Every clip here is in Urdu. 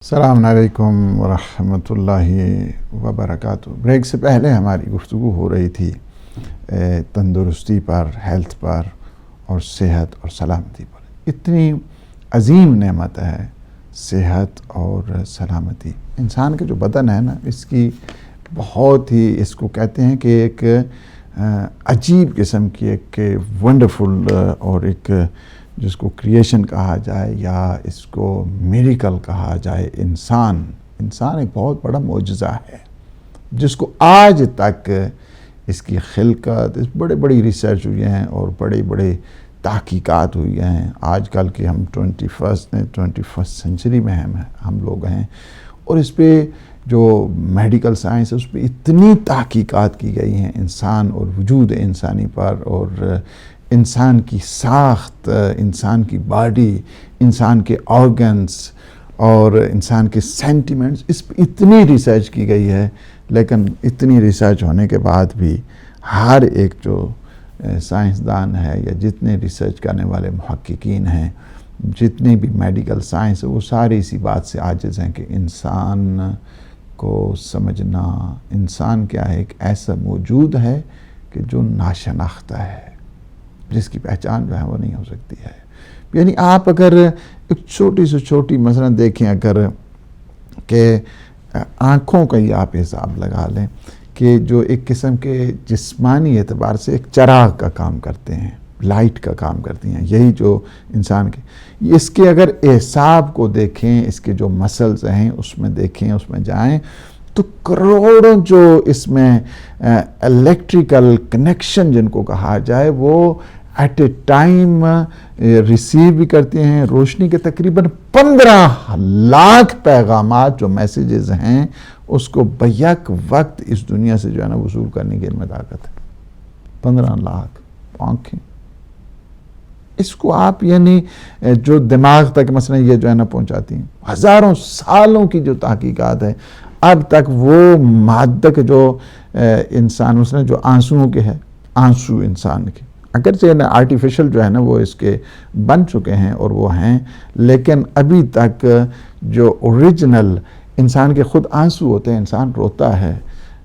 السلام علیکم ورحمۃ اللہ وبرکاتہ۔ بریک سے پہلے ہماری گفتگو ہو رہی تھی تندرستی پر، ہیلتھ پر اور صحت اور سلامتی پر۔ اتنی عظیم نعمت ہے صحت اور سلامتی۔ انسان کا جو بدن ہے نا، اس کی بہت ہی، اس کو کہتے ہیں کہ ایک عجیب قسم کی ایک ونڈرفل اور ایک جس کو کریشن کہا جائے یا اس کو میریکل کہا جائے، انسان ایک بہت بڑا معجزہ ہے جس کو آج تک اس کی خلقت، اس بڑی ریسرچ ہوئی ہیں اور بڑے تحقیقات ہوئی ہیں۔ آج کل کے ہم 21st سینچری میں ہم لوگ ہیں، اور اس پہ جو میڈیکل سائنس ہے اس پہ اتنی تحقیقات کی گئی ہیں انسان اور وجود انسانی پر، اور انسان کی ساخت، انسان کی باڈی، انسان کے آرگنز اور انسان کے سینٹیمنٹس، اس پہ اتنی ریسرچ کی گئی ہے۔ لیکن اتنی ریسرچ ہونے کے بعد بھی ہر ایک جو سائنسدان ہے یا جتنے ریسرچ کرنے والے محققین ہیں، جتنی بھی میڈیکل سائنس ہے، وہ سارے اسی بات سے عاجز ہیں کہ انسان کو سمجھنا، انسان کیا ہے، ایک ایسا موجود ہے کہ جو ناشناختہ ہے، جس کی پہچان جو ہے وہ نہیں ہو سکتی ہے۔ یعنی آپ اگر ایک چھوٹی سے چھوٹی مثلا دیکھیں، اگر کہ آنکھوں کا ہی آپ حساب لگا لیں کہ جو ایک قسم کے جسمانی اعتبار سے ایک چراغ کا کام کرتے ہیں، لائٹ کا کام کرتی ہیں، یہی جو انسان کے، اس کے اگر اعصاب کو دیکھیں، اس کے جو مسلز ہیں اس میں دیکھیں، اس میں جائیں تو کروڑوں جو اس میں الیکٹریکل کنیکشن جن کو کہا جائے، وہ ایٹ اے ٹائم ریسیو بھی کرتے ہیں۔ روشنی کے تقریباً 15 لاکھ پیغامات جو میسیجز ہیں، اس کو بیک وقت اس دنیا سے جو ہے نا وصول کرنے کی علم طاقت ہے۔ 15 لاکھ آنکھیں، اس کو آپ یعنی جو دماغ تک مثلا یہ جو ہے نا پہنچاتی ہیں، ہزاروں سالوں کی جو تحقیقات ہے، اب تک وہ مادہ کے جو انسان اس نے جو آنسوؤں کے ہے، آنسو انسان کے، اگرچہ آرٹیفیشل جو ہے نا وہ اس کے بن چکے ہیں اور وہ ہیں، لیکن ابھی تک جو اوریجنل انسان کے خود آنسو ہوتے ہیں، انسان روتا ہے،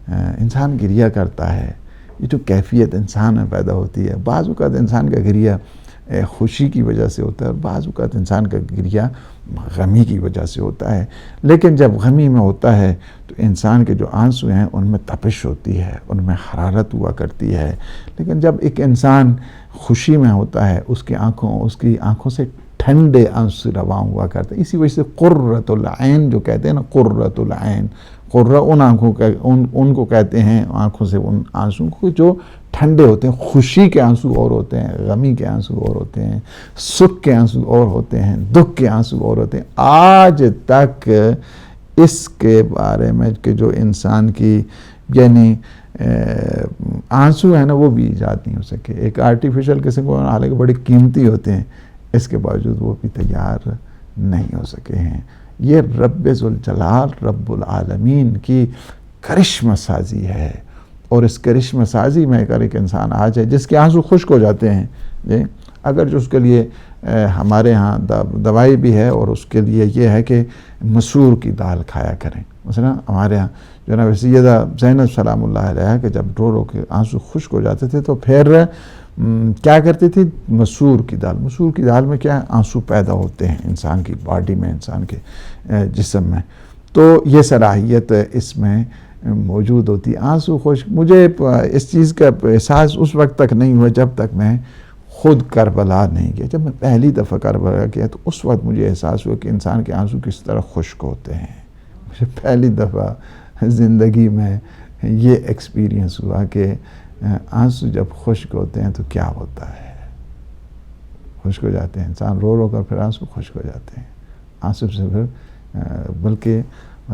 انسان گریہ کرتا ہے، یہ جو کیفیت انسان میں پیدا ہوتی ہے۔ بعض اوقات انسان کا گریہ خوشی کی وجہ سے ہوتا ہے، اور بعض اوقات انسان کا گریہ غمی کی وجہ سے ہوتا ہے، لیکن جب غمی میں ہوتا ہے تو انسان کے جو آنسو ہیں ان میں تپش ہوتی ہے، ان میں حرارت ہوا کرتی ہے، لیکن جب ایک انسان خوشی میں ہوتا ہے، اس کی آنکھوں سے ٹھنڈے آنسو رواں ہوا کرتے ہیں۔ اسی وجہ سے قرۃ العین جو کہتے ہیں نا، قرۃ العین، قرہ ان آنکھوں کا ان کو کہتے ہیں، آنکھوں سے ان آنسوں کو جو ٹھنڈے ہوتے ہیں۔ خوشی کے آنسو اور ہوتے ہیں، غمی کے آنسو اور ہوتے ہیں، سکھ کے آنسو اور ہوتے ہیں، دکھ کے آنسو اور ہوتے ہیں۔ آج تک اس کے بارے میں کہ جو انسان کی یعنی آنسو ہے نا، وہ بھی ایجاد نہیں ہو سکے۔ ایک آرٹیفیشل قسم کو، حالانکہ بڑے قیمتی ہوتے ہیں، اس کے باوجود وہ بھی تیار نہیں ہو سکے ہیں۔ یہ رب ذوالجلال رب العالمین کی کرشمہ سازی ہے، اور اس کرشمہ سازی میں اگر ایک انسان آ جائے جس کے آنسو خشک ہو جاتے ہیں، اگر جو اس کے لیے ہمارے ہاں دوائی بھی ہے، اور اس کے لیے یہ ہے کہ مسور کی دال کھایا کریں۔ مثلا ہمارے ہاں جناب سیدہ زینب سلام اللہ علیہ کہ جب رو کے آنسو خشک ہو جاتے تھے تو پھر کیا کرتی تھی؟ مسور کی دال میں کیا ہے؟ آنسو پیدا ہوتے ہیں انسان کی باڈی میں، انسان کے جسم میں، تو یہ صلاحیت اس میں موجود ہوتی ہے۔ آنسو خشک، مجھے اس چیز کا احساس اس وقت تک نہیں ہوا جب تک میں خود کربلا نہیں گیا۔ جب میں پہلی دفعہ کربلا گیا تو اس وقت مجھے احساس ہوا کہ انسان کے آنسو کس طرح خشک ہوتے ہیں۔ مجھے پہلی دفعہ زندگی میں یہ ایکسپیرینس ہوا کہ آنسو جب خشک ہوتے ہیں تو کیا ہوتا ہے۔ خشک ہو جاتے ہیں، انسان رو کر پھر آنسو خشک ہو جاتے ہیں، آنسو سے پھر بلکہ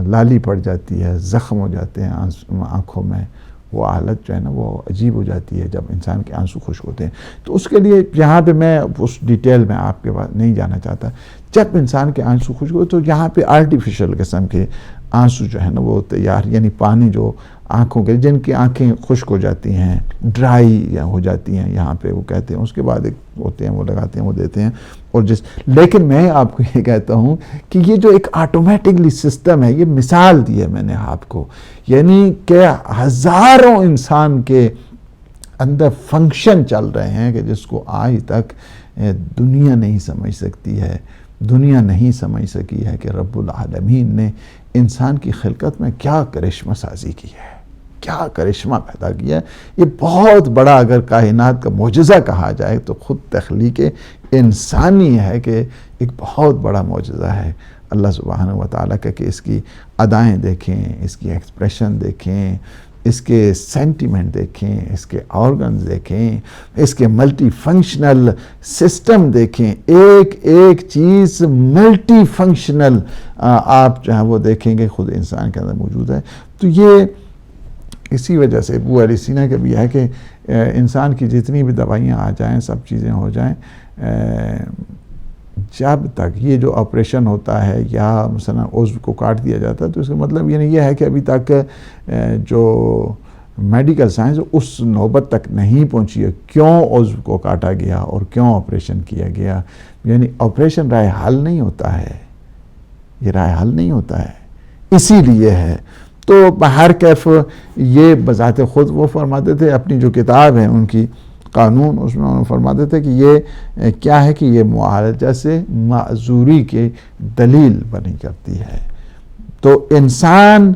لالی پڑ جاتی ہے، زخم ہو جاتے ہیں آنکھوں میں، وہ حالت جو ہے نا وہ عجیب ہو جاتی ہے جب انسان کے آنسو خشک ہوتے ہیں۔ تو اس کے لیے یہاں پہ میں اس ڈیٹیل میں آپ کے پاس نہیں جانا چاہتا۔ جب انسان کے آنسو خشک ہوتے تو یہاں پہ آرٹیفیشل قسم کے آنسو جو ہے نا وہ تیار، یعنی پانی جو آنکھوں کے، جن کی آنکھیں خشک ہو جاتی ہیں، ڈرائی ہو جاتی ہیں یہاں پہ، وہ کہتے ہیں اس کے بعد ایک ہوتے ہیں وہ لگاتے ہیں وہ دیتے ہیں. اور لیکن میں آپ کو یہ کہتا ہوں کہ یہ جو ایک آٹومیٹکلی سسٹم ہے، یہ مثال دی ہے میں نے آپ کو، یعنی کہ ہزاروں انسان کے اندر فنکشن چل رہے ہیں کہ جس کو آج تک دنیا نہیں سمجھ سکتی ہے، دنیا نہیں سمجھ سکی ہے کہ رب العالمین نے انسان کی خلقت میں کیا کرشمہ سازی کی ہے، کیا کرشمہ پیدا کیا ہے. یہ بہت بڑا اگر کائنات کا معجزہ کہا جائے تو خود تخلیق انسانی ہے کہ ایک بہت بڑا معجزہ ہے اللہ سبحانہ و تعالیٰ کا، کہ اس کی ادائیں دیکھیں، اس کی ایکسپریشن دیکھیں، اس کے سینٹیمنٹ دیکھیں، اس کے آرگنز دیکھیں، اس کے ملٹی فنکشنل سسٹم دیکھیں، ایک ایک چیز ملٹی فنکشنل آپ جو ہے وہ دیکھیں گے خود انسان کے اندر موجود ہے. تو یہ اسی وجہ سے ابو علی سینا کا بھی ہے کہ انسان کی جتنی بھی دوائیاں آ جائیں، سب چیزیں ہو جائیں، جب تک یہ جو آپریشن ہوتا ہے یا مثلا عضو کو کاٹ دیا جاتا ہے تو اس کا مطلب یہ ہے کہ ابھی تک جو میڈیکل سائنس اس نوبت تک نہیں پہنچی ہے کیوں عضو کو کاٹا گیا اور کیوں آپریشن کیا گیا. یعنی آپریشن رائے حل نہیں ہوتا ہے، یہ رائے حل نہیں ہوتا ہے، اسی لیے ہے. تو ہر کیف یہ بذات خود وہ فرماتے تھے، اپنی جو کتاب ہے ان کی قانون، اس میں انہوں نے فرماتے تھے کہ یہ کیا ہے کہ یہ معالجہ سے معذوری کی دلیل بنی کرتی ہے. تو انسان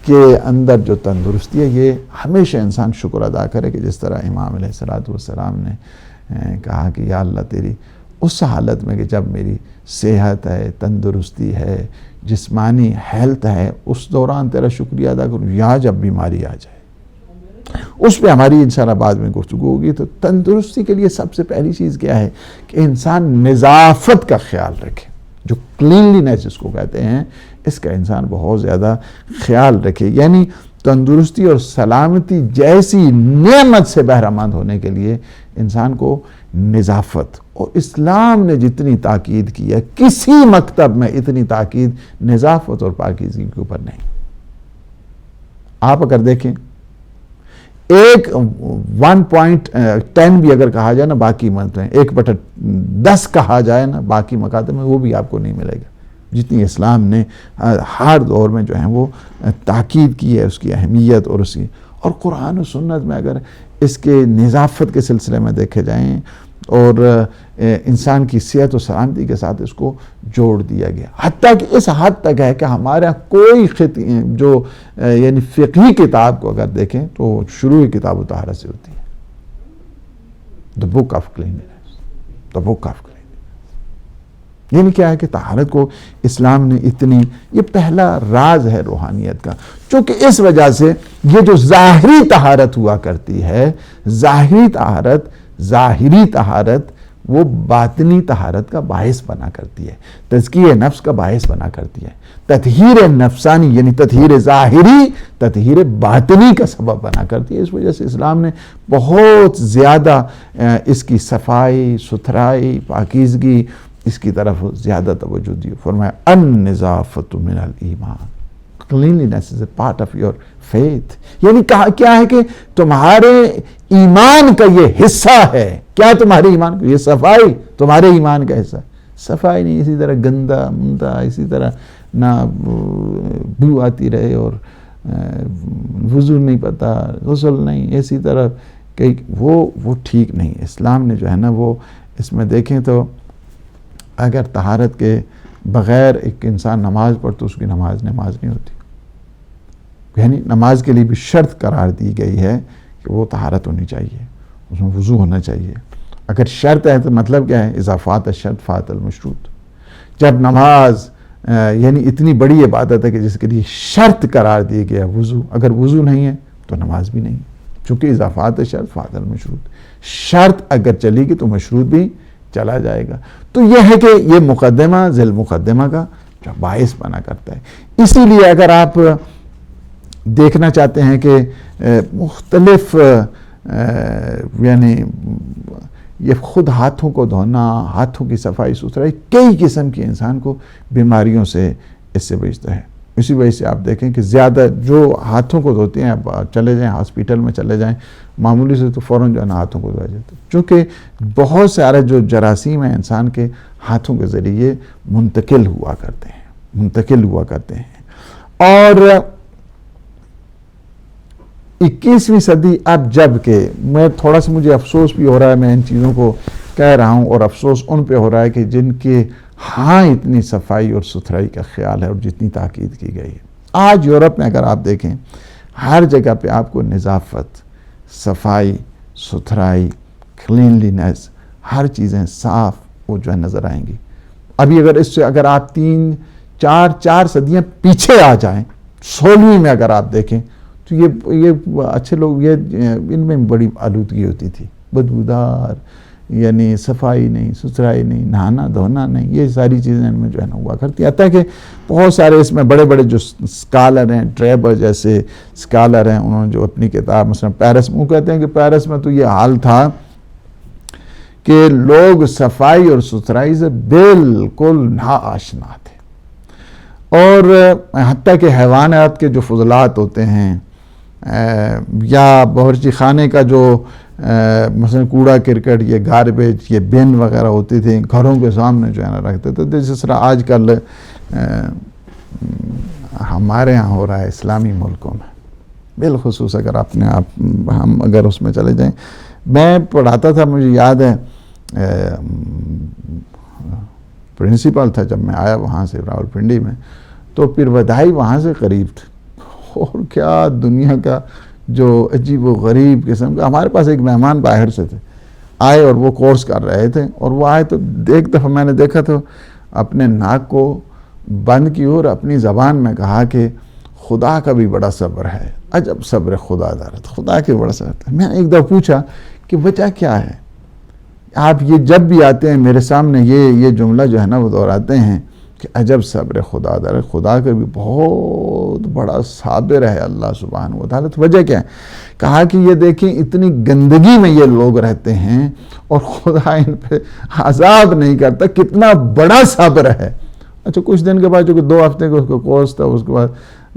کے اندر جو تندرستی ہے یہ ہمیشہ انسان شکر ادا کرے کہ جس طرح امام علیہ السلام نے کہا کہ یا اللہ تیری اس حالت میں کہ جب میری صحت ہے، تندرستی ہے، جسمانی ہیلتھ ہے، اس دوران تیرا شکریہ ادا کروں، یا جب بیماری آ جائے. اس پہ ہماری انشاءاللہ بعد میں گفتگو ہوگی. تو تندرستی کے لیے سب سے پہلی چیز کیا ہے کہ انسان نظافت کا خیال رکھے، جو کلینلینس جس کو کہتے ہیں، اس کا انسان بہت زیادہ خیال رکھے. یعنی تندرستی اور سلامتی جیسی نعمت سے بہرہ مند ہونے کے لیے انسان کو نظافت، اور اسلام نے جتنی تاکید کی ہے کسی مکتب میں اتنی تاکید نظافت اور پاکیزگی کے اوپر نہیں. آپ اگر دیکھیں ایک 1.10 بھی اگر کہا جائے نا باقی مکتب میں، 1/10 کہا جائے نا باقی مکاتب میں، وہ بھی آپ کو نہیں ملے گا جتنی اسلام نے ہر دور میں جو ہے وہ تاکید کی ہے اس کی اہمیت اور اس کی. اور قرآن و سنت میں اگر اس کے نظافت کے سلسلے میں دیکھے جائیں اور انسان کی صحت و سلامتی کے ساتھ اس کو جوڑ دیا گیا، حتیٰ کہ اس حد تک ہے کہ ہمارا کوئی جو یعنی فقہی کتاب کو اگر دیکھیں تو شروع کتاب طہارت سے ہوتی ہے، The Book of Cleanliness، The Book of Cleanliness. یعنی کیا ہے کہ طہارت کو اسلام نے اتنی، یہ پہلا راز ہے روحانیت کا، چونکہ اس وجہ سے یہ جو ظاہری طہارت ہوا کرتی ہے، ظاہری طہارت وہ باطنی طہارت کا باعث بنا کرتی ہے، تزکیہ نفس کا باعث بنا کرتی ہے. تطہیر نفسانی یعنی تطہیر ظاہری تطہیر باطنی کا سبب بنا کرتی ہے. اس وجہ سے اسلام نے بہت زیادہ اس کی صفائی ستھرائی پاکیزگی اس کی طرف زیادہ توجہ دی. فرمایا النظافت من الایمان، cleanliness is a part of your faith. یعنی کیا ہے کہ تمہارے ایمان کا یہ حصہ ہے. کیا تمہارے ایمان کا یہ صفائی تمہارے ایمان کا حصہ ہے. صفائی نہیں اسی طرح گندا مندا، اسی طرح نہ بو آتی رہے اور وضو نہیں پتا، غسل نہیں، اسی طرح کہ وہ ٹھیک نہیں. اسلام نے جو ہے نا وہ اس میں دیکھیں تو اگر طہارت کے بغیر ایک انسان نماز پڑھ تو اس کی نماز نہیں ہوتی. یعنی نماز کے لیے بھی شرط قرار دی گئی ہے کہ وہ طہارت ہونی چاہیے، اس میں وضو ہونا چاہیے. اگر شرط ہے تو مطلب کیا ہے؟ اذا فات الشرط فات المشروط. جب نماز یعنی اتنی بڑی عبادت ہے کہ جس کے لیے شرط قرار دی گیا وضو، اگر وضو نہیں ہے تو نماز بھی نہیں، چونکہ اذا فات الشرط فات المشروط. شرط اگر چلی گی تو مشروط بھی چلا جائے گا. تو یہ ہے کہ یہ مقدمہ ذیل مقدمہ کا جو باعث بنا کرتا ہے. اسی لیے اگر آپ دیکھنا چاہتے ہیں کہ مختلف یعنی یہ خود ہاتھوں کو دھونا، ہاتھوں کی صفائی ستھرائی، کئی قسم کی انسان کو بیماریوں سے اس سے بچتا ہے. اسی وجہ سے آپ دیکھیں کہ زیادہ جو ہاتھوں کو دھوتے ہیں، آپ چلے جائیں ہاسپیٹل میں چلے جائیں، معمولی سے تو فوراً جو ہے نا ہاتھوں کو دھویا جاتا ہے، چونکہ بہت سارے جو جراثیم ہیں انسان کے ہاتھوں کے ذریعے منتقل ہوا کرتے ہیں. اور 21ویں صدی اب جب کہ میں تھوڑا سا مجھے افسوس بھی ہو رہا ہے، میں ان چیزوں کو کہہ رہا ہوں، اور افسوس ان پہ ہو رہا ہے کہ جن کے ہاں اتنی صفائی اور ستھرائی کا خیال ہے اور جتنی تاکید کی گئی ہے. آج یورپ میں اگر آپ دیکھیں ہر جگہ پہ آپ کو نظافت، صفائی، ستھرائی، کلینلینس، ہر چیزیں صاف وہ جو ہے نظر آئیں گی. ابھی اگر آپ 3-4 صدیاں پیچھے آ جائیں، 16ویں میں اگر آپ دیکھیں تو یہ اچھے لوگ ان میں بڑی آلودگی ہوتی تھی، بدبودار، یعنی صفائی نہیں، ستھرائی نہیں، نہانا دھونا نہیں، یہ ساری چیزیں ان میں جو ہے نا ہوا کرتی. حتیٰ کہ بہت سارے اس میں بڑے بڑے جو اسکالر ہیں، ٹریبر جیسے اسکالر ہیں، انہوں نے جو اپنی کتاب مثلا پیرس میں، وہ کہتے ہیں کہ پیرس میں تو یہ حال تھا کہ لوگ صفائی اور ستھرائی سے بالکل ناآشنا تھے، اور حتیٰ کہ حیوانات کے جو فضلات ہوتے ہیں یا باورچی خانے کا جو مثلا کوڑا کرکٹ، یہ گاربیج، یہ بین وغیرہ ہوتی تھی، گھروں کے سامنے جو ہے نا رکھتے تھے. جس طرح آج کل ہمارے ہاں ہو رہا ہے اسلامی ملکوں میں، بالخصوص اگر ہم اگر اس میں چلے جائیں. میں پڑھاتا تھا، مجھے یاد ہے پرنسپل تھا جب میں آیا وہاں سے راولپنڈی میں، تو پھر ودائی وہاں سے قریب تھے، اور کیا دنیا کا جو عجیب و غریب قسم کا. ہمارے پاس ایک مہمان باہر سے تھے، آئے اور وہ کورس کر رہے تھے، اور وہ آئے تو ایک دفعہ میں نے دیکھا تو اپنے ناک کو بند کی اور اپنی زبان میں کہا کہ خدا کا بھی بڑا صبر ہے، عجب صبر خدا دارت، خدا کے بڑا صبر ہے. میں نے ایک دفعہ پوچھا کہ وجہ کیا ہے؟ آپ یہ جب بھی آتے ہیں میرے سامنے یہ جملہ جو ہے نا وہ دہراتے ہیں کہ عجب صبر خدا دار، خدا کا بھی بہت بڑا صابر ہے اللہ سبحانہ و تعالیٰ. وجہ کیا ہے؟ کہا کہ یہ دیکھیں اتنی گندگی میں یہ لوگ رہتے ہیں اور خدا ان پہ عذاب نہیں کرتا، کتنا بڑا صبر ہے. اچھا کچھ دن کے بعد، چونکہ 2 ہفتے کا اس کا کورس تھا، اس کے بعد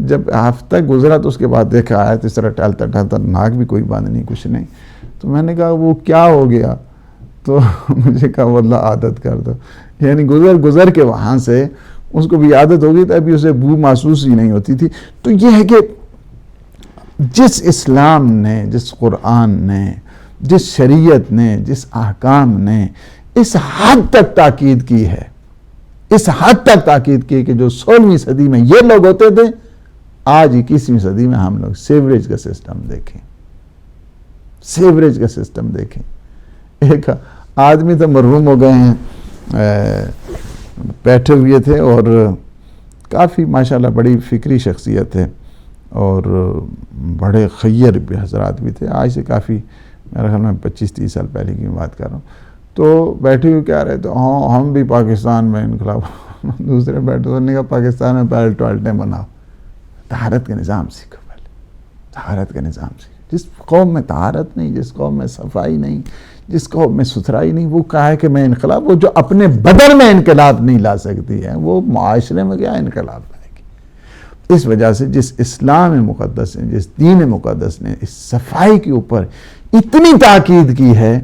جب ہفتہ گزرا تو اس کے بعد دیکھا آیا تو اس طرح ٹہلتا ناک بھی کوئی بند نہیں، کچھ نہیں. تو میں نے کہا وہ کیا ہو گیا؟ تو مجھے کہا واللہ عادت کر دو، یعنی گزر کے وہاں سے اس کو بھی عادت ہو گئی تھی، ابھی اسے بو محسوس ہی نہیں ہوتی تھی. تو یہ ہے کہ جس اسلام نے، جس قرآن نے، جس شریعت نے، جس احکام نے اس حد تک تاکید کی ہے، اس حد تک تاکید کی کہ جو 16ویں صدی میں یہ لوگ ہوتے تھے، آج 21ویں صدی میں ہم لوگ سیوریج کا سسٹم دیکھیں، سیوریج کا سسٹم دیکھیں. ایک آدمی تو مرحوم ہو گئے ہیں، بیٹھے ہوئے تھے اور کافی ماشاءاللہ بڑی فکری شخصیت ہے اور بڑے خیر بھی حضرات بھی تھے. آج سے کافی میرے خیال میں 25-30 سال پہلے کی بات کر رہا ہوں. تو بیٹھے ہوئے کیا رہے تو ہم بھی پاکستان میں انقلاب دوسرے بیٹھے تو نے کہا پاکستان میں پہلے ٹوائلٹیں بناؤ، طہارت کا نظام سیکھو، پہلے طہارت کا نظام سیکھو. جس قوم میں طہارت نہیں، جس قوم میں صفائی نہیں، جس قوم میں ستھرائی نہیں، وہ کہا ہے کہ میں انقلاب، وہ جو اپنے بدن میں انقلاب نہیں لا سکتی ہے وہ معاشرے میں کیا انقلاب لائے گی. اس وجہ سے جس اسلام مقدس نے، جس دین مقدس نے اس صفائی کے اوپر اتنی تاکید کی ہے،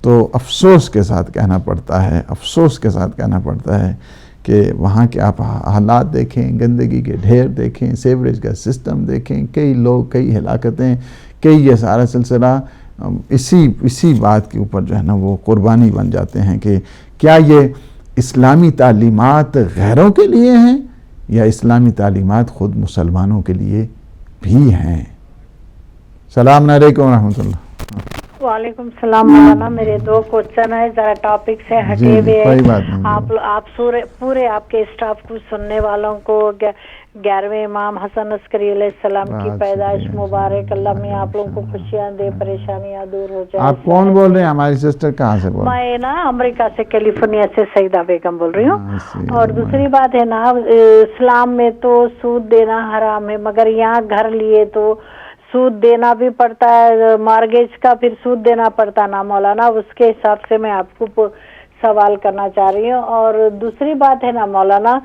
تو افسوس کے ساتھ کہنا پڑتا ہے کہ وہاں کے آپ حالات دیکھیں، گندگی کے ڈھیر دیکھیں، سیوریج کا سسٹم دیکھیں، کئی لوگ، کئی ہلاکتیں، کئی یہ سارا سلسلہ اسی بات کے اوپر جو ہے نا وہ قربانی بن جاتے ہیں کہ کیا یہ اسلامی تعلیمات غیروں کے لیے ہیں یا اسلامی تعلیمات خود مسلمانوں کے لیے بھی ہیں. السلام علیکم ورحمۃ اللہ. وعلیکم السلام مولانا. میرے 2 کوشچن ہے، ذرا ٹاپک سے ہٹے ہوئے ہیں. آپ پورے آپ کے اسٹاف کو، سننے والوں کو 11ویں امام حسن عسکری علیہ السلام کی پیدائش مبارک. اللہ میں آپ لوگوں کو خوشیاں دے، پریشانیاں دور ہو جائے. آپ کون بول رہے ہیں؟ ہماری سسٹر کہاں سے بول رہے ہیں؟ میں نا امریکہ سے، کیلیفورنیا سے سعیدہ بیگم بول رہی ہوں. اور دوسری بات ہے نا، اسلام میں تو سود دینا حرام ہے، مگر یہاں گھر لیے تو سود دینا بھی پڑتا ہے، مارگیج کا پھر سود دینا پڑتا نا مولانا. اس کے حساب سے میں آپ کو سوال کرنا چاہ رہی ہوں. اور دوسری بات ہے نا مولانا،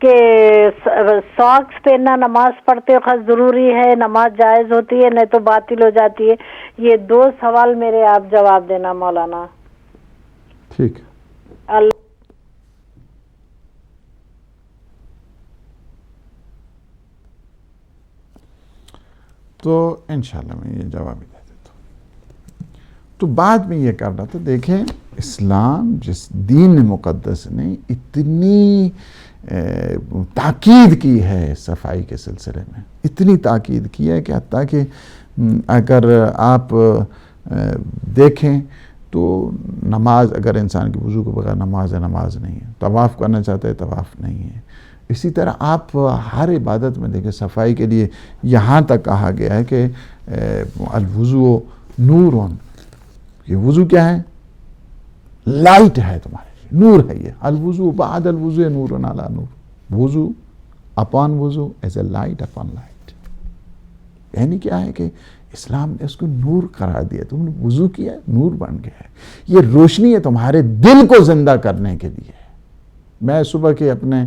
کہ ساکس پہننا نماز پڑھتے وقت ضروری ہے, نماز جائز ہوتی ہے نہیں تو باطل ہو جاتی ہے؟ یہ 2 سوال میرے آپ جواب دینا مولانا. ٹھیک ہے. تو انشاءاللہ میں یہ جواب ہی دے دیتا ہوں. تو بعد میں یہ کر رہا تھا, دیکھیں اسلام جس دین مقدس نے اتنی تاکید کی ہے صفائی کے سلسلے میں, اتنی تاکید کی ہے کہ حتیٰ کہ اگر آپ دیکھیں تو نماز, اگر انسان کی وضو کے بغیر نماز ہے, نماز نہیں ہے. طواف کرنا چاہتا ہے, طواف نہیں ہے. اسی طرح آپ ہر عبادت میں دیکھیں صفائی کے لیے یہاں تک کہا گیا ہے کہ الوضو نور. یہ وضو کیا ہے؟ لائٹ ہے تمہارے لیے, نور ہے یہ. الوضو بعد الوضو نور علی نور. وضو اپان وضو as a light upon light. یعنی کیا ہے کہ اسلام نے اس کو نور قرار دیا. تم نے وضو کیا, نور بن گیا ہے. یہ روشنی ہے تمہارے دل کو زندہ کرنے کے لیے. میں صبح کے اپنے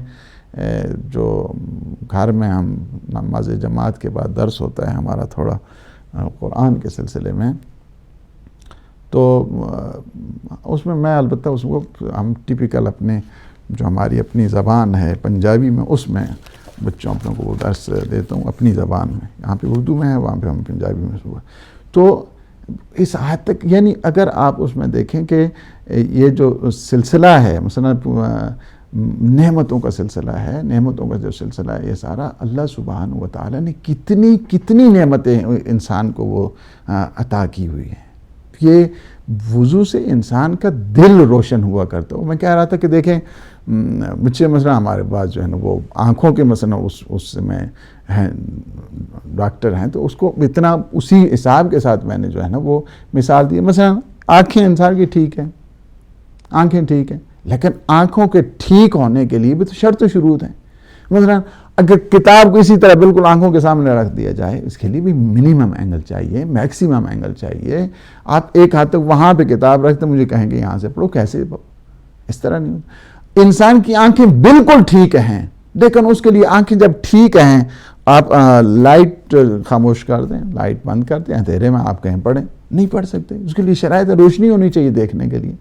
جو گھر میں ہم نماز جماعت کے بعد درس ہوتا ہے ہمارا تھوڑا قرآن کے سلسلے میں, تو اس میں میں البتہ اس کو ہم ٹپیکل اپنے جو ہماری اپنی زبان ہے پنجابی میں, اس میں بچوں اپنوں کو وہ درس دیتا ہوں اپنی زبان میں. یہاں پہ اردو میں ہے, وہاں پہ ہم پنجابی میں صبح. تو اس حد تک یعنی اگر آپ اس میں دیکھیں کہ یہ جو سلسلہ ہے مثلا نعمتوں کا سلسلہ ہے, نعمتوں کا جو سلسلہ ہے یہ سارا اللہ سبحانہ و تعالیٰ نے کتنی نعمتیں انسان کو وہ عطا کی ہوئی ہیں. یہ وضو سے انسان کا دل روشن ہوا کرتا ہے. میں کہہ رہا تھا کہ دیکھیں بچے مثلا ہمارے پاس جو ہے نا وہ آنکھوں کے مثلا اس میں ہیں ڈاکٹر ہیں, تو اس کو اتنا اسی حساب کے ساتھ میں نے جو ہے نا وہ مثال دی. مثلا آنکھیں انسان کی ٹھیک ہیں, آنکھیں ٹھیک ہیں, لیکن آنکھوں کے ٹھیک ہونے کے لیے بھی تو شرط و شروط ہیں. مثلا اگر کتاب کو اسی طرح بالکل آنکھوں کے سامنے رکھ دیا جائے, اس کے لیے بھی منیمم اینگل چاہیے, میکسیمم اینگل چاہیے. آپ ایک ہاتھ تک وہاں پہ کتاب رکھتے مجھے کہیں گے یہاں سے پڑھو, کیسے پڑھو؟ اس طرح نہیں ہوتا. انسان کی آنکھیں بالکل ٹھیک ہیں, لیکن اس کے لیے آنکھیں جب ٹھیک ہیں آپ لائٹ خاموش کر دیں, لائٹ بند کر دیں, اندھیرے میں آپ کہیں پڑھیں, نہیں پڑھ سکتے. اس کے لیے شرائط روشنی ہونی چاہیے دیکھنے کے لیے.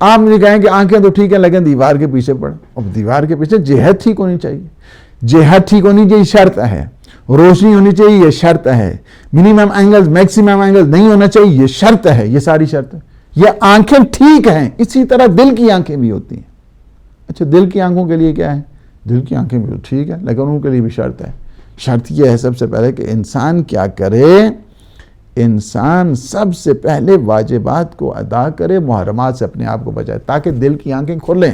آپ مجھے کہیں کہ آنکھیں تو ٹھیک ہیں لیکن دیوار کے پیچھے پڑھ, اب دیوار کے پیچھے جہت ٹھیک ہونی چاہیے, جہت ٹھیک ہونی چاہیے شرط ہے, روشنی ہونی چاہیے یہ شرط ہے, منیمم اینگل میکسیمم اینگل نہیں ہونا چاہیے یہ شرط ہے, یہ ساری شرط ہے. یہ آنکھیں ٹھیک ہیں, اسی طرح دل کی آنکھیں بھی ہوتی ہیں. اچھا دل کی آنکھوں کے لیے کیا ہے؟ دل کی آنکھیں بھی ٹھیک ہے لیکن ان کے لیے بھی شرط ہے. شرط یہ ہے سب سے پہلے کہ انسان کیا کرے, انسان سب سے پہلے واجبات کو ادا کرے, محرمات سے اپنے آپ کو بچائے, تاکہ دل کی آنکھیں کھلیں.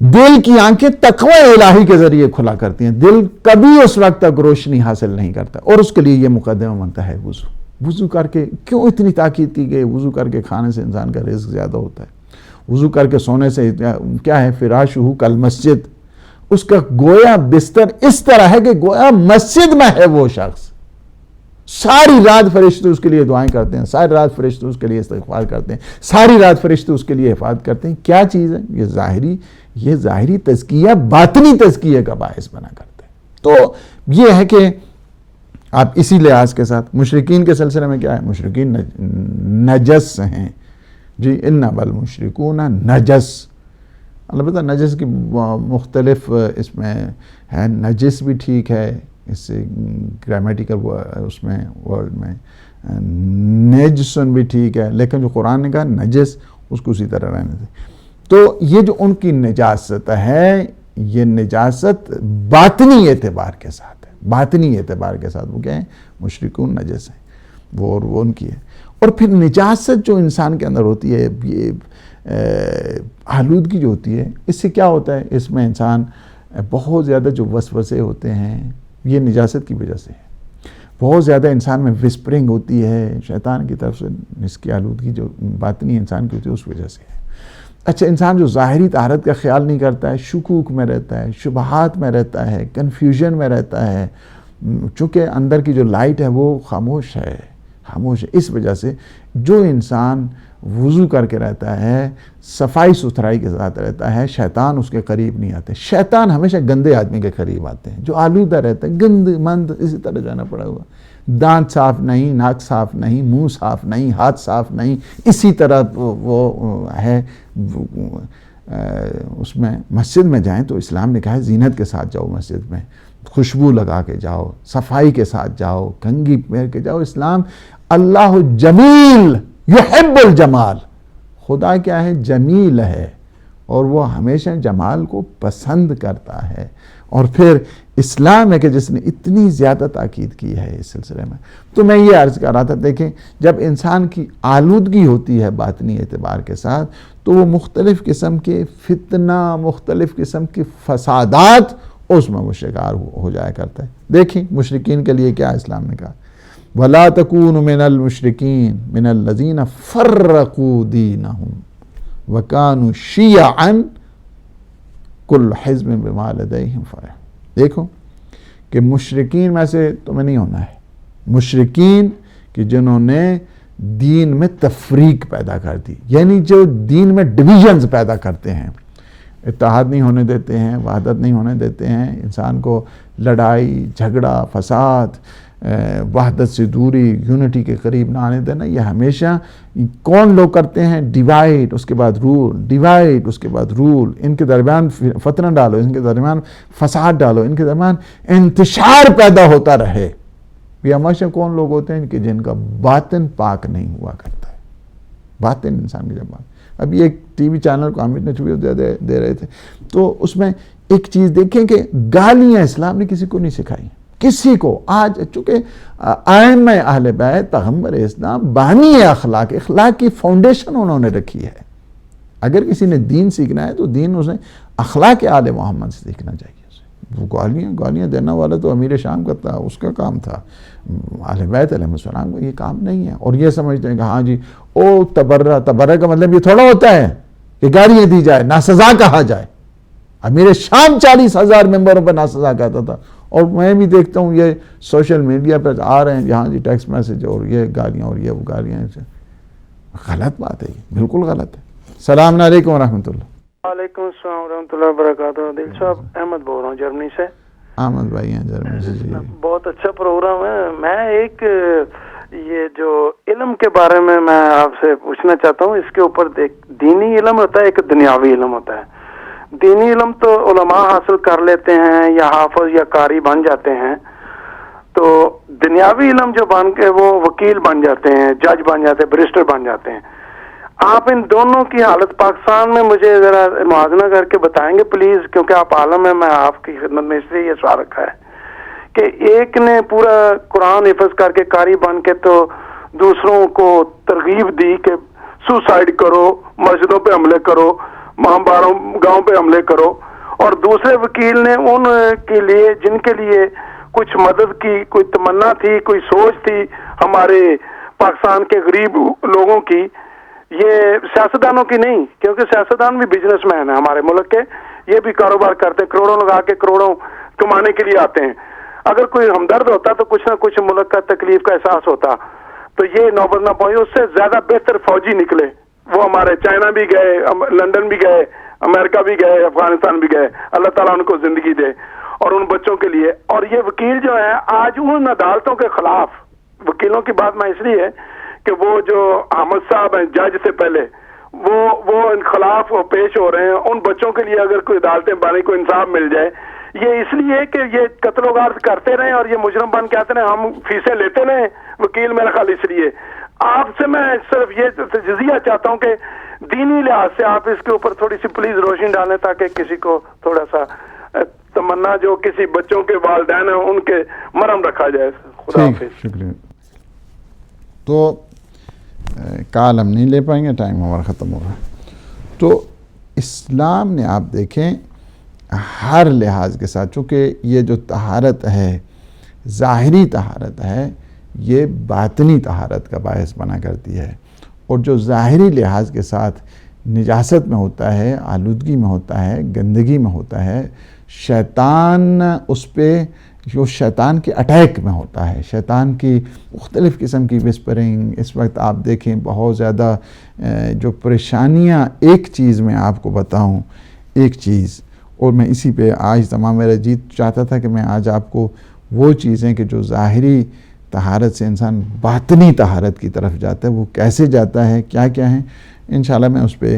دل کی آنکھیں تقوی الہی کے ذریعے کھلا کرتی ہیں. دل کبھی اس وقت تک روشنی حاصل نہیں کرتا, اور اس کے لیے یہ مقدمہ بنتا ہے وضو. وضو کر کے کیوں اتنی تاکید کی گئی؟ وضو کر کے کھانے سے انسان کا رزق زیادہ ہوتا ہے. وضو کر کے سونے سے کیا ہے؟ فراشہ کالمسجد, اس کا گویا بستر اس طرح ہے کہ گویا مسجد میں ہے وہ شخص. ساری رات فرشتے اس کے لیے دعائیں کرتے ہیں, ساری رات فرشتے اس کے لیے استغفار کرتے ہیں, ساری رات فرشتے اس کے لیے حفاظت کرتے ہیں. کیا چیز ہے یہ ظاہری تزکیہ باطنی تزکیہ کا باعث بنا کرتا ہے. تو یہ ہے کہ آپ اسی لحاظ کے ساتھ مشرکین کے سلسلے میں کیا ہے؟ مشرکین نجس ہیں جی, انما المشرکون نجس. البتہ نجس کی مختلف اس میں ہے, نجس بھی ٹھیک ہے اس سے گرامیٹیکل اس میں ورڈ میں, نجسن بھی ٹھیک ہے, لیکن جو قرآن نے کہا نجس اس کو اسی طرح رہنے دیں. تو یہ جو ان کی نجاست ہے یہ نجاست باطنی اعتبار کے ساتھ ہے, باطنی اعتبار کے ساتھ وہ کیا ہیں؟ مشرکون نجس ہیں وہ, اور وہ ان کی ہے. اور پھر نجاست جو انسان کے اندر ہوتی ہے, یہ آلودگی جو ہوتی ہے, اس سے کیا ہوتا ہے؟ اس میں انسان بہت زیادہ جو وسوسے ہوتے ہیں یہ نجاست کی وجہ سے ہے. بہت زیادہ انسان میں وسپرنگ ہوتی ہے شیطان کی طرف سے, اس کی آلودگی جو باطنی انسان کی ہوتی ہے اس وجہ سے ہے. اچھا انسان جو ظاہری طہارت کا خیال نہیں کرتا ہے, شکوک میں رہتا ہے, شبہات میں رہتا ہے, کنفیوژن میں رہتا ہے, چونکہ اندر کی جو لائٹ ہے وہ خاموش ہے, خاموش ہے. اس وجہ سے جو انسان وضو کر کے رہتا ہے, صفائی ستھرائی کے ساتھ رہتا ہے, شیطان اس کے قریب نہیں آتے. شیطان ہمیشہ گندے آدمی کے قریب آتے ہیں, جو آلودہ رہتا ہے, گند مند اسی طرح جانا پڑا ہوا, دانت صاف نہیں, ناک صاف نہیں, منہ صاف نہیں, ہاتھ صاف نہیں, اسی طرح وہ ہے. اس میں مسجد میں جائیں تو اسلام نے کہا ہے زینت کے ساتھ جاؤ, مسجد میں خوشبو لگا کے جاؤ, صفائی کے ساتھ جاؤ, کنگھی پہن کے جاؤ. اسلام اللہ جمیل یحب الجمال, خدا کیا ہے, جمیل ہے, اور وہ ہمیشہ جمال کو پسند کرتا ہے. اور پھر اسلام ہے کہ جس نے اتنی زیادہ تاکید کی ہے اس سلسلے میں. تو میں یہ عرض کر رہا تھا, دیکھیں جب انسان کی آلودگی ہوتی ہے باطنی اعتبار کے ساتھ, تو وہ مختلف قسم کے فتنہ, مختلف قسم کے فسادات اس میں وہ شکار ہو جایا کرتا ہے. دیکھیں مشرکین کے لیے کیا اسلام نے کہا, وَلَا تَكُونُ مِنَ الْمُشْرِكِينَ مِنَ الَّذِينَ فَرَّقُوا دِينَهُمْ وَكَانُوا شِيَعًا كُلُّ حِزْبٍ بِمَا لَدَيْهِمْ فَرِحُونَ. دیکھو کہ مشرکین میں سے تمہیں نہیں ہونا ہے, مشرکین کہ جنہوں نے دین میں تفریق پیدا کر دی, یعنی جو دین میں ڈویژنز پیدا کرتے ہیں, اتحاد نہیں ہونے دیتے ہیں, وحدت نہیں ہونے دیتے ہیں, انسان کو لڑائی جھگڑا فساد, وحدت سے دوری, یونٹی کے قریب نہ آنے دینا. یہ ہمیشہ کون لوگ کرتے ہیں, ڈیوائیڈ اس کے بعد رول, ڈیوائیڈ اس کے بعد رول, ان کے درمیان فتنہ ڈالو, ان کے درمیان فساد ڈالو, ان کے درمیان انتشار پیدا ہوتا رہے. یہ ہمیشہ کون لوگ ہوتے ہیں کہ جن کا باطن پاک نہیں ہوا کرتا ہے. باطن انسان کی جب بات, ابھی ایک ٹی وی چینل کو حامد نجوی دے رہے تھے, تو اس میں ایک چیز دیکھیں کہ گالیاں اسلام نے کسی کو نہیں سکھائی, کسی کو. آج چونکہ ائمہ اہل بیت پیغمبر اسلام بانی اخلاق, اخلاق کی فاؤنڈیشن انہوں نے رکھی ہے. اگر کسی نے دین سیکھنا ہے تو دین اسے اخلاق آل محمد سے سیکھنا چاہیے. وہ گالیاں دینا والا تو امیر شام کا تھا, اس کا کام تھا. اہل بیت علیہ السلام کو یہ کام نہیں ہے. اور یہ سمجھتے ہیں کہ ہاں جی او تبرہ کا مطلب یہ تھوڑا ہوتا ہے کہ گالیاں دی جائے, ناسزا کہا جائے. امیر شام 40,000 ممبروں پہ ناسزا کہتا تھا. اور میں بھی دیکھتا ہوں یہ سوشل میڈیا پہ آ رہے ہیں جہاں جی ٹیکسٹ میسج اور یہ گالیاں اور یہ وہ گالیاں. غلط بات ہے, یہ بالکل غلط ہے. السلام علیکم ورحمۃ اللہ. وعلیکم السلام ورحمۃ اللہ وبرکاتہ. دل صاحب, احمد بول رہا ہوں جرمنی سے. احمد بھائی ہیں جرمنی سے. جی بہت اچھا پروگرام ہے. میں ایک یہ جو علم کے بارے میں آپ سے پوچھنا چاہتا ہوں. اس کے اوپر دینی علم ہوتا ہے, ایک دنیاوی علم ہوتا ہے. دینی علم تو علماء حاصل کر لیتے ہیں یا حافظ یا قاری بن جاتے ہیں. تو دنیاوی علم جو بن کے وہ وکیل بن جاتے ہیں, جج بن جاتے ہیں, بیرسٹر بن جاتے ہیں. آپ ان دونوں کی حالت پاکستان میں مجھے ذرا موازنہ کر کے بتائیں گے پلیز, کیونکہ آپ عالم ہیں, میں آپ کی خدمت میں اس لیے یہ سوال رکھا ہے کہ ایک نے پورا قرآن حفظ کر کے قاری بن کے تو دوسروں کو ترغیب دی کہ سوسائڈ کرو, مسجدوں پہ حملے کرو, گاؤں پہ حملے کرو, اور دوسرے وکیل نے ان کے لیے جن کے لیے کچھ مدد کی کوئی تمنا تھی, کوئی سوچ تھی ہمارے پاکستان کے غریب لوگوں کی, یہ سیاستدانوں کی نہیں, کیونکہ سیاستدان بھی بزنس مین ہیں ہمارے ملک کے, یہ بھی کاروبار کرتے ہیں, کروڑوں لگا کے کروڑوں کمانے کے لیے آتے ہیں. اگر کوئی ہمدرد ہوتا تو کچھ نہ کچھ ملک کا تکلیف کا احساس ہوتا, تو یہ نوبت نہ پہنچی. اس سے زیادہ بہتر فوجی نکلے, وہ ہمارے چائنا بھی گئے, لندن بھی گئے, امریکہ بھی گئے, افغانستان بھی گئے. اللہ تعالیٰ ان کو زندگی دے اور ان بچوں کے لیے. اور یہ وکیل جو ہیں آج ان عدالتوں کے خلاف, وکیلوں کی بات میں اس لیے کہ وہ جو احمد صاحب ہیں جج سے پہلے, وہ ان خلاف پیش ہو رہے ہیں. ان بچوں کے لیے اگر کوئی عدالتیں بنے, کوئی انصاف مل جائے. یہ اس لیے کہ یہ قتل و غارت کرتے رہے اور یہ مجرم بن کے آتے رہے, ہم فیسیں لیتے رہے وکیل, میرا خیال اس لیے. آپ سے میں صرف یہ تجزیہ چاہتا ہوں کہ دینی لحاظ سے آپ اس کے اوپر تھوڑی سی پلیز روشنی ڈالیں, تاکہ کسی کو تھوڑا سا تمنا جو کسی بچوں کے والدین ہیں ان کے مرہم رکھا جائے. خدا حافظ. شکریہ. تو کال ہم نہیں لے پائیں گے, ٹائم ہمارا ختم ہو رہا ہے. تو اسلام نے آپ دیکھیں ہر لحاظ کے ساتھ, چونکہ یہ جو طہارت ہے ظاہری طہارت ہے, یہ باطنی طہارت کا باعث بنا کرتی ہے. اور جو ظاہری لحاظ کے ساتھ نجاست میں ہوتا ہے, آلودگی میں ہوتا ہے, گندگی میں ہوتا ہے, شیطان اس پہ جو شیطان کے اٹیک میں ہوتا ہے، شیطان کی مختلف قسم کی وسپرنگ. اس وقت آپ دیکھیں بہت زیادہ جو پریشانیاں، ایک چیز میں آپ کو بتاؤں، ایک چیز، اور میں اسی پہ آج تمام میرا جی چاہتا تھا کہ میں آج آپ کو وہ چیزیں کہ جو ظاہری طہارت سے انسان باطنی طہارت کی طرف جاتا ہے وہ کیسے جاتا ہے، کیا کیا ہیں، انشاءاللہ میں اس پہ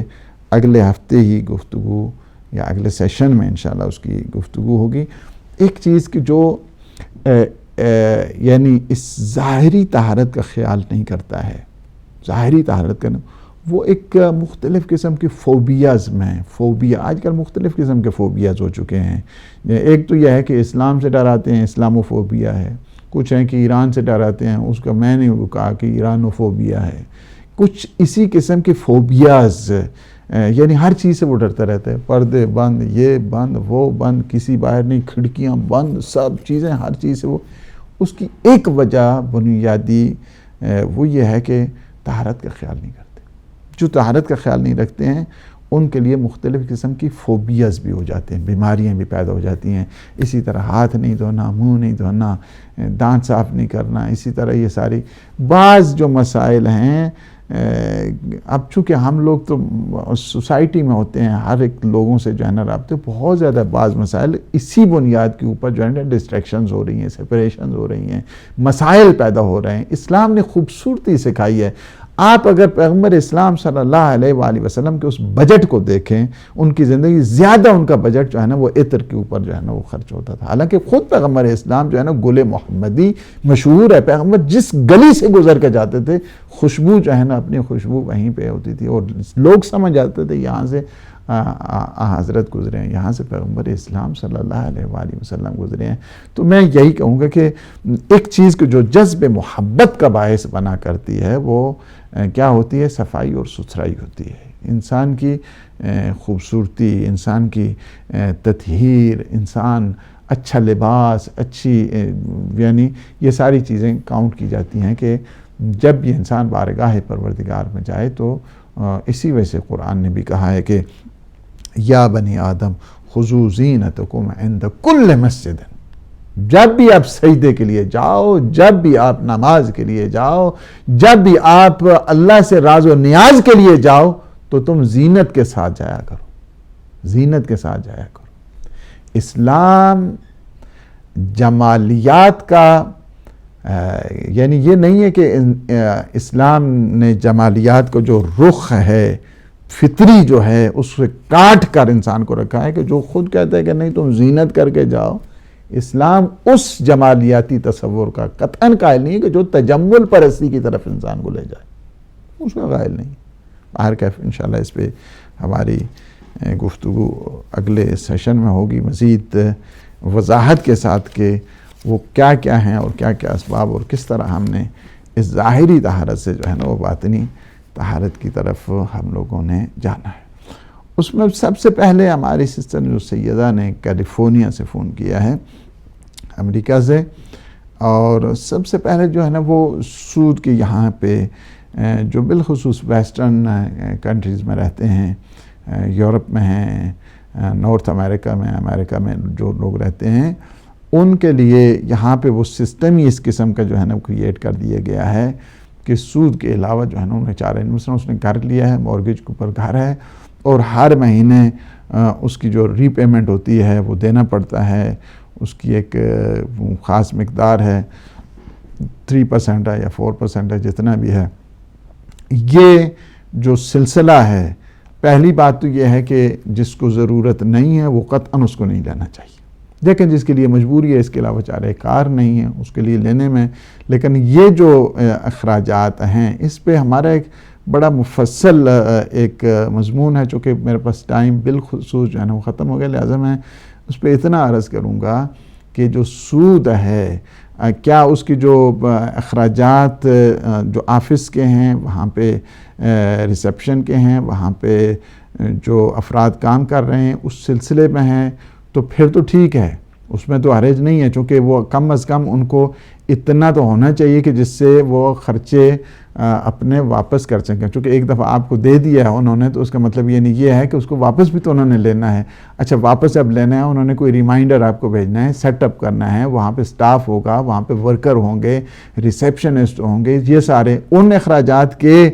اگلے ہفتے ہی گفتگو یا اگلے سیشن میں انشاءاللہ اس کی گفتگو ہوگی. ایک چیز کہ جو یعنی اس ظاہری طہارت کا خیال نہیں کرتا ہے، ظاہری طہارت کا، وہ ایک مختلف قسم کی فوبیاز میں، فوبیا آج کل مختلف قسم کے فوبیاز ہو چکے ہیں. ایک تو یہ ہے کہ اسلام سے ڈراتے ہیں، اسلاموفوبیا ہے. کچھ ہیں کہ ایران سے ڈراتے ہیں، اس کا میں نے کہا کہ ایرانوفوبیا ہے. کچھ اسی قسم کی فوبیاز، یعنی ہر چیز سے وہ ڈرتا رہتا ہے. پردے بند، یہ بند، وہ بند، کسی باہر نہیں، کھڑکیاں بند، سب چیزیں، ہر چیز سے وہ. اس کی ایک وجہ بنیادی وہ یہ ہے کہ طہارت کا خیال نہیں کرتے. جو طہارت کا خیال نہیں رکھتے ہیں ان کے لیے مختلف قسم کی فوبیاز بھی ہو جاتے ہیں، بیماریاں بھی پیدا ہو جاتی ہیں. اسی طرح ہاتھ نہیں دھونا، منہ نہیں دھونا، دانت صاف نہیں کرنا، اسی طرح یہ ساری بعض جو مسائل ہیں. اب چونکہ ہم لوگ تو سوسائٹی میں ہوتے ہیں، ہر ایک لوگوں سے جو ہے نا رابطے، بہت زیادہ بعض مسائل اسی بنیاد کے اوپر جو ہے نا ڈسٹریکشنز ہو رہی ہیں، سیپریشنز ہو رہی ہیں، مسائل پیدا ہو رہے ہیں. اسلام نے خوبصورتی سکھائی ہے. آپ اگر پیغمبر اسلام صلی اللہ علیہ وآلہ وسلم کے اس بجٹ کو دیکھیں، ان کی زندگی زیادہ ان کا بجٹ جو ہے نا وہ عطر کے اوپر جو ہے نا وہ خرچ ہوتا تھا. حالانکہ خود پیغمبر اسلام جو ہے نا گل محمدی مشہور ہے. پیغمبر جس گلی سے گزر کے جاتے تھے خوشبو جو ہے نا اپنی خوشبو وہیں پہ ہوتی تھی، اور لوگ سمجھ جاتے تھے یہاں سے حضرت گزرے ہیں، یہاں سے پیغمبر اسلام صلی اللہ علیہ وآلہ وسلم گزرے ہیں. تو میں یہی کہوں گا کہ ایک چیز جو جذب محبت کا باعث بنا کرتی ہے وہ کیا ہوتی ہے؟ صفائی اور ستھرائی ہوتی ہے. انسان کی خوبصورتی، انسان کی تطہیر، انسان اچھا لباس، اچھی یعنی یہ ساری چیزیں کاؤنٹ کی جاتی ہیں کہ جب یہ انسان بارگاہ پروردگار میں جائے. تو اسی وجہ سے قرآن نے بھی کہا ہے کہ یا بنی آدم خذوا زینتکم عند کل مسجد. جب بھی آپ سجدے کے لیے جاؤ، جب بھی آپ نماز کے لیے جاؤ، جب بھی آپ اللہ سے راز و نیاز کے لیے جاؤ تو تم زینت کے ساتھ جایا کرو، زینت کے ساتھ جایا کرو. اسلام جمالیات کا یعنی یہ نہیں ہے کہ اسلام نے جمالیات کو جو رخ ہے فطری جو ہے اس سے کاٹ کر انسان کو رکھا ہے کہ جو خود کہتا ہے کہ نہیں تم زینت کر کے جاؤ. اسلام اس جمالیاتی تصور کا قطعاً قائل نہیں ہے کہ جو تجمل پرستی کی طرف انسان کو لے جائے، اس کا قائل نہیں. باہر کیف انشاءاللہ اس پہ ہماری گفتگو اگلے سیشن میں ہوگی مزید وضاحت کے ساتھ کہ وہ کیا کیا ہیں اور کیا کیا اسباب اور کس طرح ہم نے اس ظاہری طہارت سے جو ہے نا وہ باطنی طہارت کی طرف ہم لوگوں نے جانا ہے. اس میں سب سے پہلے ہماری سسٹر جو سیدہ نے کیلیفورنیا سے فون کیا ہے، امریکہ سے، اور سب سے پہلے جو ہے نا وہ سود کے یہاں پہ جو بالخصوص ویسٹرن کنٹریز میں رہتے ہیں، یورپ میں ہیں، نارتھ امریکہ میں جو لوگ رہتے ہیں، ان کے لیے یہاں پہ وہ سسٹم ہی اس قسم کا جو ہے نا کریٹ کر دیا گیا ہے کہ سود کے علاوہ جو ہے نا انہیں چارہ مثلا اس نے گھر لیا ہے، مورگیج کے اوپر گھر ہے، اور ہر مہینے اس کی جو ری پیمنٹ ہوتی ہے وہ دینا پڑتا ہے. اس کی ایک خاص مقدار ہے، 3% ہے یا 4% ہے، جتنا بھی ہے. یہ جو سلسلہ ہے، پہلی بات تو یہ ہے کہ جس کو ضرورت نہیں ہے وہ قطعاً اس کو نہیں لینا چاہیے. لیکن جس کے لیے مجبوری ہے، اس کے علاوہ چارہ کار نہیں ہے، اس کے لیے لینے میں. لیکن یہ جو اخراجات ہیں اس پہ ہمارا ایک بڑا مفصل ایک مضمون ہے، چونکہ میرے پاس ٹائم بالخصوص جو ہے نا وہ ختم ہو گیا، لہٰذا میں اس پہ اتنا عرض کروں گا کہ جو سود ہے کیا اس کی جو اخراجات جو آفس کے ہیں، وہاں پہ ریسیپشن کے ہیں، وہاں پہ جو افراد کام کر رہے ہیں اس سلسلے میں ہیں تو پھر تو ٹھیک ہے، اس میں تو حرج نہیں ہے، چونکہ وہ کم از کم ان کو اتنا تو ہونا چاہیے کہ جس سے وہ خرچے اپنے واپس کر سکیں، چونکہ ایک دفعہ آپ کو دے دیا ہے انہوں نے تو اس کا مطلب یہ نہیں یہ ہے کہ اس کو واپس بھی تو انہوں نے لینا ہے. اچھا واپس جب لینا ہے انہوں نے کوئی ریمائنڈر آپ کو بھیجنا ہے، سیٹ اپ کرنا ہے، وہاں پہ سٹاف ہوگا، وہاں پہ ورکر ہوں گے، ریسیپشنسٹ ہوں گے، یہ سارے ان اخراجات کے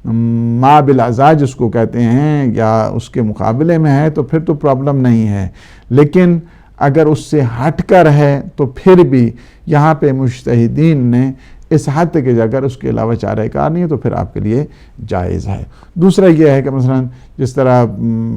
ما بالعزا جس کو کہتے ہیں یا اس کے مقابلے میں ہے تو پھر تو پرابلم نہیں ہے. لیکن اگر اس سے ہٹ کر ہے تو پھر بھی یہاں پہ مجتہدین نے اس حد تک کہ اگر اس کے علاوہ چارہ کار نہیں ہے تو پھر آپ کے لیے جائز ہے. دوسرا یہ ہے کہ مثلا جس طرح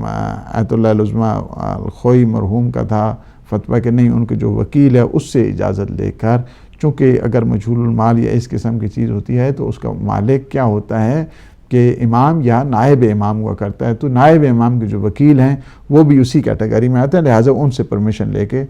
آیت اللہ العظمیٰ الخوئی مرحوم کا تھا فتویٰ کہ نہیں ان کے جو وکیل ہے اس سے اجازت لے کر، چونکہ اگر مجہول المال یا اس قسم کی چیز ہوتی ہے تو اس کا مالک کیا ہوتا ہے کہ امام یا نائب امام ہوا کرتا ہے، تو نائب امام کے جو وکیل ہیں وہ بھی اسی کیٹیگری میں آتے ہیں، لہٰذا ان سے پرمیشن لے کے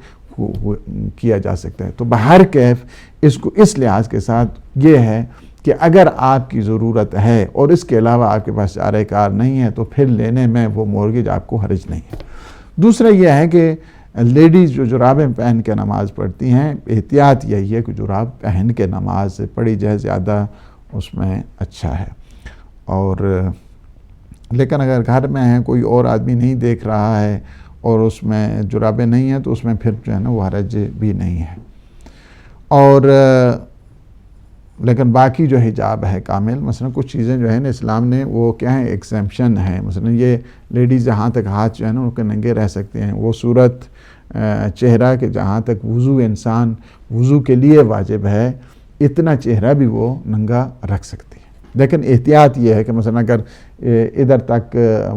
کیا جا سکتا ہے. تو بہر کیف اس کو اس لحاظ کے ساتھ یہ ہے کہ اگر آپ کی ضرورت ہے اور اس کے علاوہ آپ کے پاس چارہ کار نہیں ہے تو پھر لینے میں وہ مورگیج آپ کو حرج نہیں ہے. دوسرا یہ ہے کہ لیڈیز جو جرابیں پہن کے نماز پڑھتی ہیں، احتیاط یہی ہے کہ جراب پہن کے نماز پڑھی جائے، زیادہ اس میں اچھا ہے. اور لیکن اگر گھر میں ہے کوئی اور آدمی نہیں دیکھ رہا ہے اور اس میں جرابیں نہیں ہیں تو اس میں پھر جو ہے نا وہ حرج بھی نہیں ہے. اور لیکن باقی جو حجاب ہے کامل، مثلا کچھ چیزیں جو ہے نا اسلام نے وہ کیا ہیں ایکزیمپشن ہے، مثلا یہ لیڈیز جہاں تک ہاتھ جو ہے نا ان کے ننگے رہ سکتے ہیں، وہ صورت چہرہ کہ جہاں تک وضو انسان وضو کے لیے واجب ہے اتنا چہرہ بھی وہ ننگا رکھ سکتی ہے. لیکن احتیاط یہ ہے کہ مثلا اگر ادھر تک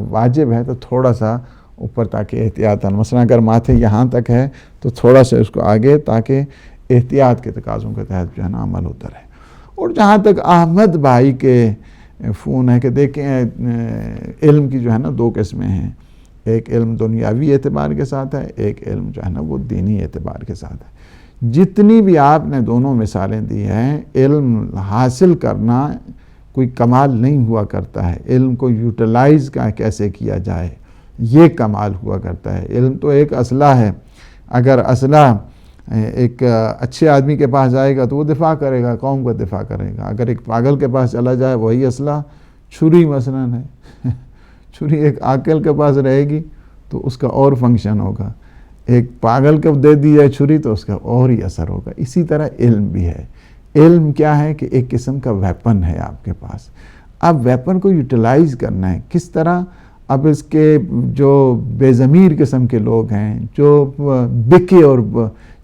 واجب ہے تو تھوڑا سا اوپر تاکہ احتیاطاً، مثلا اگر ماتھے یہاں تک ہے تو تھوڑا سا اس کو آگے تاکہ احتیاط کے تقاضوں کے تحت جو ہے نا عمل ہوتا رہے. اور جہاں تک احمد بھائی کے فون ہے کہ دیکھیں علم کی جو ہے نا دو قسمیں ہیں، ایک علم دنیاوی اعتبار کے ساتھ ہے، ایک علم جو ہے نا وہ دینی اعتبار کے ساتھ ہے. جتنی بھی آپ نے دونوں مثالیں دی ہیں، علم حاصل کرنا کوئی کمال نہیں ہوا کرتا ہے، علم کو یوٹیلائز کیسے کیا جائے یہ کمال ہوا کرتا ہے. علم تو ایک اسلحہ ہے، اگر اسلحہ ایک اچھے آدمی کے پاس جائے گا تو وہ دفاع کرے گا، قوم کا دفاع کرے گا. اگر ایک پاگل کے پاس چلا جائے وہی اسلحہ چھری مثلا ہے چھری ایک عاقل کے پاس رہے گی تو اس کا اور فنکشن ہوگا، ایک پاگل کو دے دی جائے چھری تو اس کا اور ہی اثر ہوگا. اسی طرح علم بھی ہے. علم کیا ہے کہ ایک قسم کا ویپن ہے آپ کے پاس، اب ویپن کو یوٹیلائز کرنا ہے کس طرح. اب اس کے جو بے ضمیر قسم کے لوگ ہیں، جو بکے اور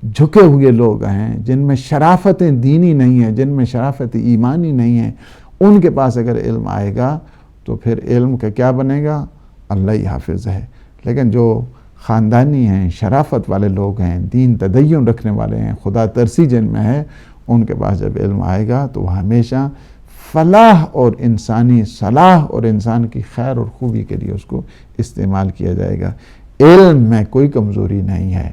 جھکے ہوئے لوگ ہیں، جن میں شرافت دینی نہیں ہے، جن میں شرافت ایمانی نہیں ہے، ان کے پاس اگر علم آئے گا تو پھر علم کا کیا بنے گا؟ اللہ ہی حافظ ہے. لیکن جو خاندانی ہیں، شرافت والے لوگ ہیں، دین تدین رکھنے والے ہیں، خدا ترسی جن میں ہے، ان کے پاس جب علم آئے گا تو وہ ہمیشہ فلاح اور انسانی صلاح اور انسان کی خیر اور خوبی کے لیے اس کو استعمال کیا جائے گا. علم میں کوئی کمزوری نہیں ہے،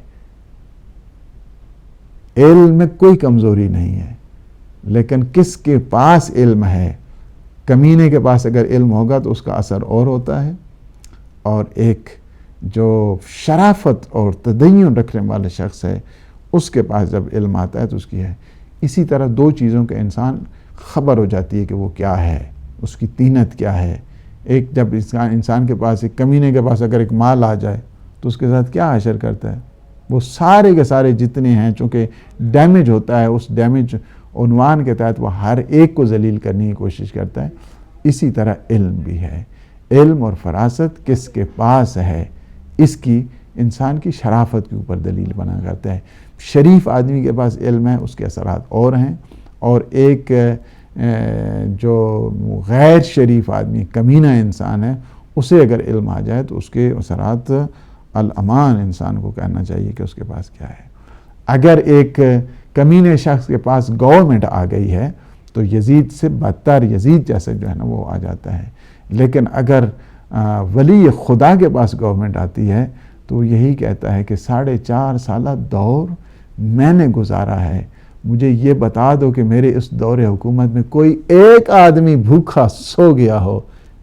علم میں کوئی کمزوری نہیں ہے، لیکن کس کے پاس علم ہے. کمینے کے پاس اگر علم ہوگا تو اس کا اثر اور ہوتا ہے، اور ایک جو شرافت اور تدین رکھنے والے شخص ہے اس کے پاس جب علم آتا ہے تو اس کی ہے. اسی طرح دو چیزوں کے انسان خبر ہو جاتی ہے کہ وہ کیا ہے، اس کی طینت کیا ہے. ایک جب انسان کے پاس، ایک کمینے کے پاس اگر ایک مال آ جائے تو اس کے ساتھ کیا حشر کرتا ہے؟ وہ سارے کے سارے جتنے ہیں چونکہ ڈیمیج ہوتا ہے، اس ڈیمیج عنوان کے تحت وہ ہر ایک کو ذلیل کرنے کی کوشش کرتا ہے. اسی طرح علم بھی ہے. علم اور فراست کس کے پاس ہے اس کی انسان کی شرافت کے اوپر دلیل بنا کرتا ہے. شریف آدمی کے پاس علم ہے، اس کے اثرات اور ہیں، اور ایک جو غیر شریف آدمی کمینہ انسان ہے اسے اگر علم آ جائے تو اس کے اثرات الامان انسان کو کہنا چاہیے کہ اس کے پاس کیا ہے. اگر ایک کمینے شخص کے پاس گورنمنٹ آ گئی ہے تو یزید سے بدتر، یزید جیسے جو ہے نا وہ آ جاتا ہے. لیکن اگر ولی خدا کے پاس گورنمنٹ آتی ہے تو یہی کہتا ہے کہ 4.5 سالہ دور میں نے گزارا ہے، مجھے یہ بتا دو کہ میرے اس دور حکومت میں کوئی ایک آدمی بھوکا سو گیا ہو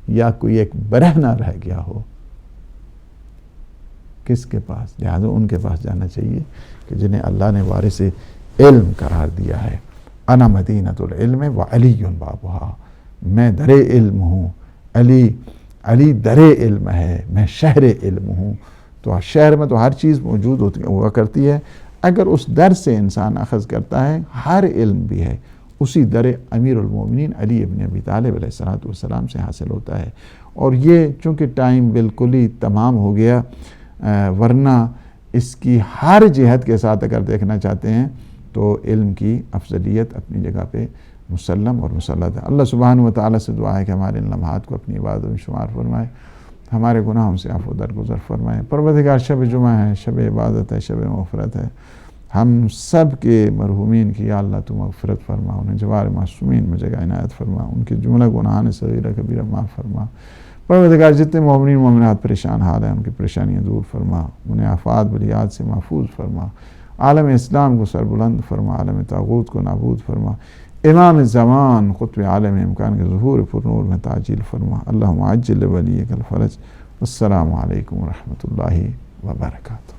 یا کوئی ایک برہنہ رہ گیا ہو. کس کے پاس؟ لہذا ان کے پاس جانا چاہیے کہ جنہیں اللہ نے وارث علم قرار دیا ہے. انا مدینۃ العلم و علی بابہا، میں در علم ہوں، علی در علم ہے، میں شہر علم ہوں۔ تو شہر میں تو ہر چیز موجود ہوا کرتی ہے، اگر اس در سے انسان اخذ کرتا ہے ہر علم بھی ہے اسی در امیر المومنین علی ابن ابی طالب علیہ السلام سے حاصل ہوتا ہے۔ اور یہ چونکہ ٹائم بالکل ہی تمام ہو گیا، ورنہ اس کی ہر جہت کے ساتھ اگر دیکھنا چاہتے ہیں تو علم کی افضلیت اپنی جگہ پہ مسلم اور مسلط ہے۔ اللہ سبحانہ و تعالیٰ سے دعا ہے کہ ہمارے ان لمحات کو اپنی عبادت میں شمار فرمائے، ہمارے گناہوں سے عفو درگزر فرمائے۔ پروردگار شب جمعہ ہے، شب عبادت ہے، شب مغفرت ہے، ہم سب کے مرحومین کی یا اللہ تو مغفرت فرما، انہیں جوار معصومین میں جگہ عنایت فرما، ان کے جملہ گناہان صغیرہ کبیرہ معاف فرما۔ پروردگار جتنے مومنین مومنات پریشان حال ہیں ان کی پریشانیاں دور فرما، انہیں آفات بلیات سے محفوظ فرما، عالم اسلام کو سربلند فرما، عالم طاغوت کو نابود فرما، امام زمان قطب عالم امکان کے ظہور پر نور میں تعجیل فرما۔ اللہم عجل ولیک الفرج۔ السلام علیکم ورحمۃ اللہ وبرکاتہ۔